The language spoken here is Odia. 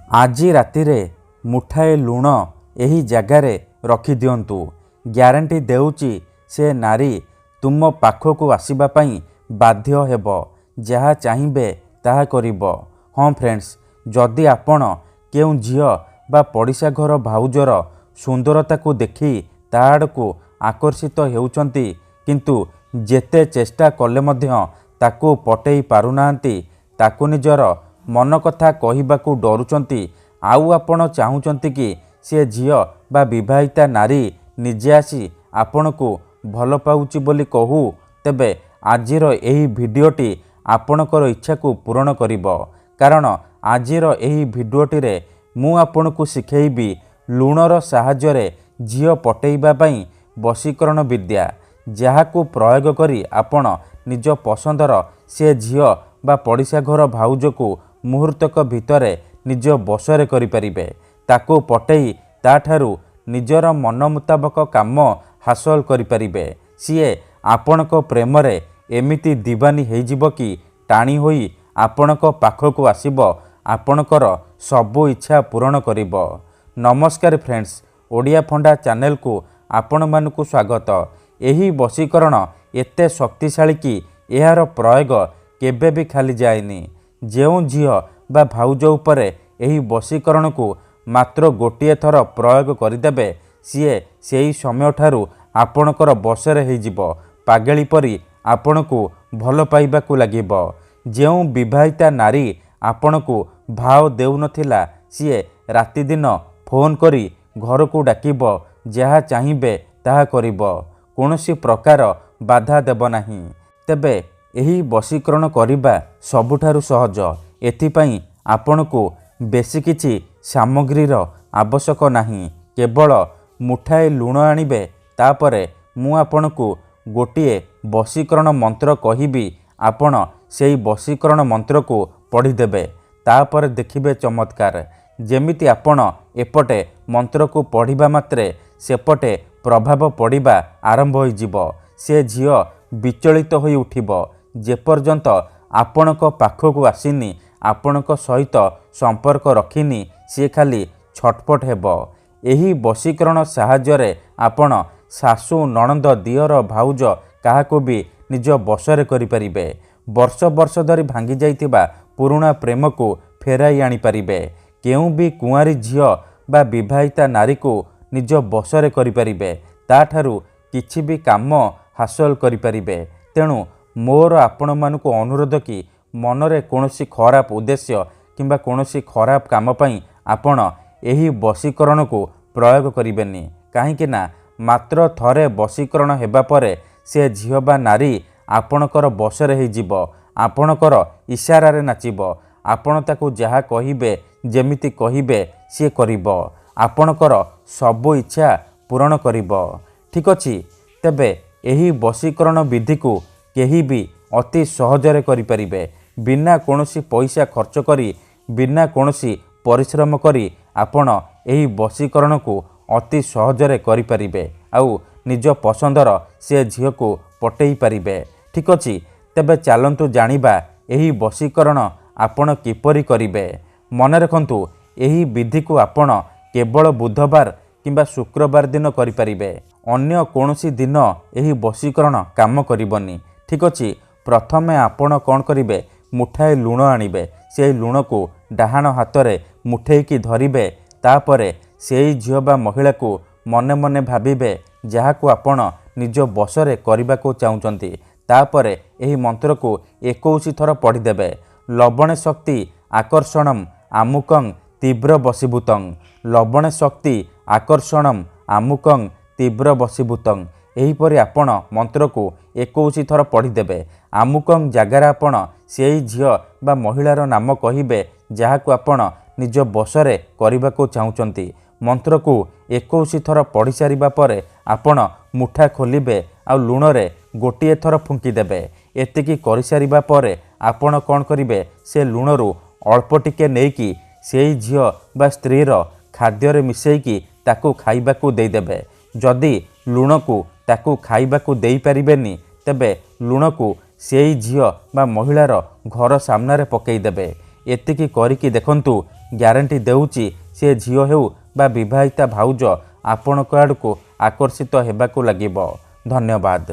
ଆଜି ରାତିରେ ମୁଠାଏ ଲୁଣ ଏହି ଜାଗାରେ ରଖିଦିଅନ୍ତୁ। ଗ୍ୟାରେଣ୍ଟି ଦେଉଛି ସେ ନାରୀ ତୁମ ପାଖକୁ ଆସିବା ପାଇଁ ବାଧ୍ୟ ହେବ। ଯାହା ଚାହିଁବେ ତାହା କରିବ। ହଁ ଫ୍ରେଣ୍ଡସ୍, ଯଦି ଆପଣ କେଉଁ ଝିଅ ବା ପଡ଼ିଶା ଘର ଭାଉଜର ସୁନ୍ଦରତାକୁ ଦେଖି ତା ଆଡ଼କୁ ଆକର୍ଷିତ ହେଉଛନ୍ତି, କିନ୍ତୁ ଯେତେ ଚେଷ୍ଟା କଲେ ମଧ୍ୟ ତାକୁ ପଟେଇ ପାରୁନାହାନ୍ତି, ତାକୁ ନିଜର ମନ କଥା କହିବାକୁ ଡରୁଛନ୍ତି, ଆଉ ଆପଣ ଚାହୁଁଛନ୍ତି କି ସେ ଝିଅ ବା ବିବାହିତା ନାରୀ ନିଜେ ଆସି ଆପଣଙ୍କୁ ଭଲ ପାଉଛି ବୋଲି କହୁ, ତେବେ ଆଜିର ଏହି ଭିଡ଼ିଓଟି ଆପଣଙ୍କର ଇଚ୍ଛାକୁ ପୂରଣ କରିବ। କାରଣ ଆଜିର ଏହି ଭିଡ଼ିଓଟିରେ ମୁଁ ଆପଣଙ୍କୁ ଶିଖେଇବି ଲୁଣର ସାହାଯ୍ୟରେ ଝିଅ ପଟେଇବା ପାଇଁ ବଶୀକରଣ ବିଦ୍ୟା, ଯାହାକୁ ପ୍ରୟୋଗ କରି ଆପଣ ନିଜ ପସନ୍ଦର ସେ ଝିଅ ବା ପଡ଼ିଶା ଘର ଭାଉଜକୁ ମୁହୂର୍ତ୍ତକ ଭିତରେ ନିଜ ବଶରେ କରିପାରିବେ। ତାକୁ ପଟେଇ ତାଠାରୁ ନିଜର ମନ ମୁତାବକ କାମ ହାସଲ କରିପାରିବେ। ସିଏ ଆପଣଙ୍କ ପ୍ରେମରେ ଏମିତି ଦିବାନୀ ହେଇଯିବ କି ଟାଣି ହୋଇ ଆପଣଙ୍କ ପାଖକୁ ଆସିବ, ଆପଣଙ୍କର ସବୁ ଇଚ୍ଛା ପୂରଣ କରିବ। ନମସ୍କାର ଫ୍ରେଣ୍ଡସ୍, ଓଡ଼ିଆ ଫଣ୍ଡା ଚ୍ୟାନେଲକୁ ଆପଣମାନଙ୍କୁ ସ୍ୱାଗତ। ଏହି ବଶୀକରଣ ଏତେ ଶକ୍ତିଶାଳୀ କି ଏହାର ପ୍ରୟୋଗ କେବେ ବି ଖାଲି ଯାଏନି। ଯେଉଁ ଝିଅ ବା ଭାଉଜ ଉପରେ ଏହି ବଶୀକରଣକୁ ମାତ୍ର ଗୋଟିଏ ଥର ପ୍ରୟୋଗ କରିଦେବେ, ସିଏ ସେହି ସମୟଠାରୁ ଆପଣଙ୍କର ବଶରେ ହେଇଯିବ। ପାଗଳି ପରି ଆପଣଙ୍କୁ ଭଲ ପାଇବାକୁ ଲାଗିବ। ଯେଉଁ ବିବାହିତା ନାରୀ ଆପଣଙ୍କୁ ଭାव ଦେଉନଥିଲା, ସିଏ ରାତିଦିନ ଫୋନ୍ କରି ଘରକୁ ଡାକିବ, ଯାହା ଚାହିଁବେ ତାହା କରିବ, କୌଣସି ପ୍ରକାର ବାଧା ଦେବ ନାହିଁ। ତେବେ ଏହି ବଶୀକରଣ କରିବା ସବୁଠାରୁ ସହଜ। ଏଥିପାଇଁ ଆପଣଙ୍କୁ ବେଶୀ କିଛି ସାମଗ୍ରୀର ଆବଶ୍ୟକ ନାହିଁ। କେବଳ ମୁଠାଏ ଲୁଣ ଆଣିବେ। ତାପରେ ମୁଁ ଆପଣଙ୍କୁ ଗୋଟିଏ ବଶୀକରଣ ମନ୍ତ୍ର କହିବି, ଆପଣ ସେହି ବଶୀକରଣ ମନ୍ତ୍ରକୁ ପଢ଼ିଦେବେ। ତାପରେ ଦେଖିବେ ଚମତ୍କାର। ଯେମିତି ଆପଣ ଏପଟେ ମନ୍ତ୍ରକୁ ପଢ଼ିବା ମାତ୍ରେ ସେପଟେ ପ୍ରଭାବ ପଡ଼ିବା ଆରମ୍ଭ ହୋଇଯିବ। ସେ ଝିଅ ବିଚଳିତ ହୋଇ ଉଠିବ। ଯେପର୍ଯ୍ୟନ୍ତ ଆପଣଙ୍କ ପାଖକୁ ଆସିନି, ଆପଣଙ୍କ ସହିତ ସମ୍ପର୍କ ରଖିନି, ସିଏ ଖାଲି ଛଟପଟ ହେବ। ଏହି ବଶୀକରଣ ସାହାଯ୍ୟରେ ଆପଣ ଶାଶୁ, ନଣନ୍ଦ, ଦିଅର, ଭାଉଜ କାହାକୁ ବି ନିଜ ବଶରେ କରିପାରିବେ। ବର୍ଷ ବର୍ଷ ଧରି ଭାଙ୍ଗି ଯାଇଥିବା ପୁରୁଣା ପ୍ରେମକୁ ଫେରାଇ ଆଣିପାରିବେ। କେଉଁ ବି କୁଆଁରୀ ଝିଅ ବା ବିବାହିତା ନାରୀକୁ ନିଜ ବଶରେ କରିପାରିବେ। ତାଠାରୁ କିଛି ବି କାମ ହାସଲ କରିପାରିବେ। ତେଣୁ ମୋର ଆପଣମାନଙ୍କୁ ଅନୁରୋଧ କି ମନରେ କୌଣସି ଖରାପ ଉଦ୍ଦେଶ୍ୟ କିମ୍ବା କୌଣସି ଖରାପ କାମ ପାଇଁ ଆପଣ ଏହି ବଶୀକରଣକୁ ପ୍ରୟୋଗ କରିବେନି। କାହିଁକି ନା ମାତ୍ର ଥରେ ବଶୀକରଣ ହେବା ପରେ ସେ ଝିଅ ବା ନାରୀ ଆପଣଙ୍କର ବଶରେ ହେଇଯିବ। ଆପଣଙ୍କର ଇସାରାରେ ନାଚିବ। ଆପଣ ତାକୁ ଯାହା କହିବେ, ଯେମିତି କହିବେ ସିଏ କରିବ। ଆପଣଙ୍କର ସବୁ ଇଚ୍ଛା ପୂରଣ କରିବ। ଠିକ୍ ଅଛି? ତେବେ ଏହି ବଶୀକରଣ ବିଧିକୁ କେହି ବି ଅତି ସହଜରେ କରିପାରିବେ। ବିନା କୌଣସି ପଇସା ଖର୍ଚ୍ଚ କରି, ବିନା କୌଣସି ପରିଶ୍ରମ କରି ଆପଣ ଏହି ବଶୀକରଣକୁ ଅତି ସହଜରେ କରିପାରିବେ। ଆଉ ନିଜ ପସନ୍ଦର ସେ ଝିଅକୁ ପଟେଇ ପାରିବେ। ଠିକ୍ ଅଛି? ତେବେ ଚାଲନ୍ତୁ ଜାଣିବା ଏହି ବଶୀକରଣ ଆପଣ କିପରି କରିବେ। ମନେ ରଖନ୍ତୁ, ଏହି ବିଧିକୁ ଆପଣ କେବଳ ବୁଧବାର କିମ୍ବା ଶୁକ୍ରବାର ଦିନ କରିପାରିବେ। ଅନ୍ୟ କୌଣସି ଦିନ ଏହି ବଶୀକରଣ କାମ କରିବନି। ଠିକ୍ ଅଛି? ପ୍ରଥମେ ଆପଣ କ'ଣ କରିବେ, ମୁଠାଏ ଲୁଣ ଆଣିବେ। ସେହି ଲୁଣକୁ ଡାହାଣ ହାତରେ ମୁଠେଇକି ଧରିବେ। ତାପରେ ସେହି ଝିଅ ବା ମହିଳାକୁ ମନେ ମନେ ଭାବିବେ, ଯାହାକୁ ଆପଣ ନିଜ ବଶରେ କରିବାକୁ ଚାହୁଁଛନ୍ତି। ତାପରେ ଏହି ମନ୍ତ୍ରକୁ 21 ଥର ପଢ଼ିଦେବେ। ଲବଣେ ଶକ୍ତି ଆକର୍ଷଣମ୍ ଆମୁକଂ ତୀବ୍ର ବଶୀଭୂତଂ। ଲବଣେ ଶକ୍ତି ଆକର୍ଷଣମ୍ ଆମୁକଂ ତୀବ୍ର ବଶୀଭୂତଂ। ଏହିପରି ଆପଣ ମନ୍ତ୍ରକୁ 21 ଥର ପଢ଼ିଦେବେ। ଆମୁକଂ ଜାଗାରେ ଆପଣ ସେହି ଝିଅ ବା ମହିଳାର ନାମ କହିବେ, ଯାହାକୁ ଆପଣ ନିଜ ବଶରେ କରିବାକୁ ଚାହୁଁଛନ୍ତି। ମନ୍ତ୍ରକୁ 21 ଥର ପଢ଼ି ସାରିବା ପରେ ଆପଣ ମୁଠା ଖୋଲିବେ ଆଉ ଲୁଣରେ ଗୋଟିଏ ଥର ଫୁଙ୍କିଦେବେ। ଏତିକି କରିସାରିବା ପରେ ଆପଣ କ'ଣ କରିବେ, ସେ ଲୁଣରୁ ଅଳ୍ପ ଟିକେ ନେଇକି ସେହି ଝିଅ ବା ସ୍ତ୍ରୀର ଖାଦ୍ୟରେ ମିଶାଇକି ତାକୁ ଖାଇବାକୁ ଦେଇଦେବେ। ଯଦି ଲୁଣକୁ ତାକୁ ଖାଇବାକୁ ଦେଇପାରିବେନି, ତେବେ ଲୁଣକୁ ସେହି ଝିଅ ବା ମହିଳାର ଘର ସାମ୍ନାରେ ପକାଇଦେବେ। ଏତିକି କରିକି ଦେଖନ୍ତୁ ଗ୍ୟାରେଣ୍ଟି ଦେଉଛି ସେ ଝିଅ ହେଉ ବା ବିବାହିତା ଭାଉଜ ଆପଣଙ୍କ ଆଡ଼କୁ ଆକର୍ଷିତ ହେବାକୁ ଲାଗିବ। ଧନ୍ୟବାଦ।